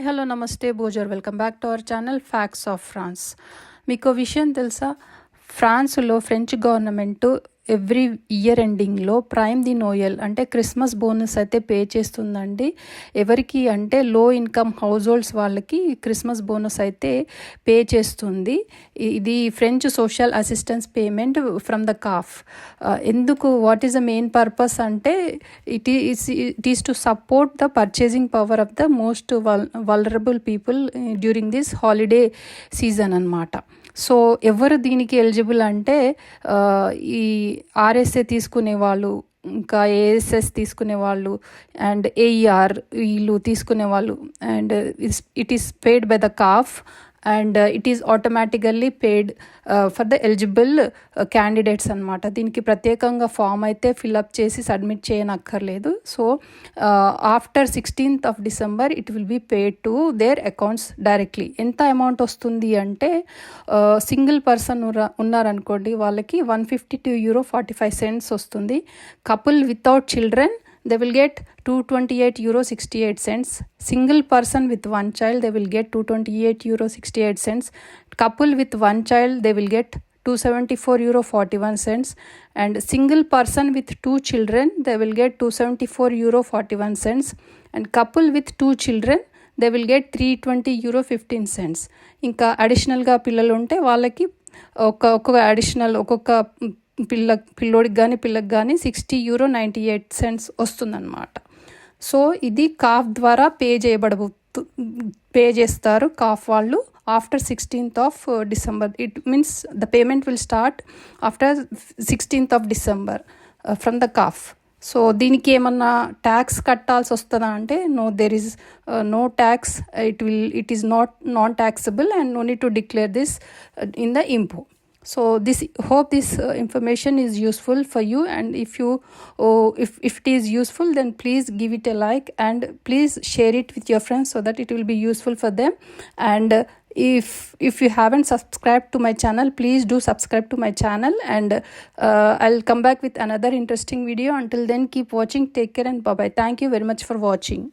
Hello నమస్తే బోజర్ welcome back to our channel facts of France. మీకు విషయం తెలుసా, ఫ్రాన్స్లో ఫ్రెంచ్ గవర్నమెంట్ ఎవ్రీ ఇయర్ ఎండింగ్లో ప్రైమ్ ది నోయల్ అంటే క్రిస్మస్ బోనస్ అయితే పే చేస్తుందండి. ఎవరికి అంటే లో ఇన్కమ్ హౌస్ హోల్డ్స్ వాళ్ళకి క్రిస్మస్ బోనస్ అయితే పే చేస్తుంది. ఇది French social assistance payment from the CAF. ఎందుకు, what is the main purpose అంటే it is to support the purchasing power of the most vulnerable people during this holiday season అన్నమాట. So ఎవరు దీనికి eligible అంటే ఈ RSA తీసుకునే వాళ్ళు, ఇంకా ఏఎస్ఎస్ తీసుకునే వాళ్ళు అండ్ ఏఈఆర్ వీళ్ళు తీసుకునే వాళ్ళు. And it is paid by the CAF and it is automatically paid for the eligible candidates అనమాట. దీనికి ప్రత్యేకంగా ఫామ్ అయితే ఫిల్అప్ చేసి సబ్మిట్ చేయనక్కర్లేదు. So after 16th of December it will be paid to their accounts directly. ఎంత amount వస్తుంది అంటే single person ఉన్నారనుకోండి, వాళ్ళకి €152.45 వస్తుంది. Couple without children they will get €228.68. Single person with one child, they will get €228.68. Couple with one child, they will get €274.41. And single person with two children, they will get €274.41. And couple with two children, they will get €320.15. ఇంకా అడిషనల్గా పిల్లలు ఉంటే వాళ్ళకి ఒక్కొక్క additional ఒక్కొక్క పిల్లోడికి కానీ పిల్లకి కానీ €60.98 వస్తుందన్నమాట. సో ఇది కాఫ్ ద్వారా పే చేస్తారు కాఫ్ వాళ్ళు after 16th of December. It means the payment will start after 16th of December from the CAF. So దీనికి ఏమన్నా ట్యాక్స్ కట్టాల్సి వస్తుందా అంటే no, there is no tax. It is non taxable and no need to declare this in the ఇంపో. So hope this information is useful for you, and if it is useful, then please give it a like and please share it with your friends so that it will be useful for them. And if you haven't subscribed to my channel, please do subscribe to my channel, and I'll come back with another interesting video. Until then, keep watching. Take care and bye bye. Thank you very much for watching.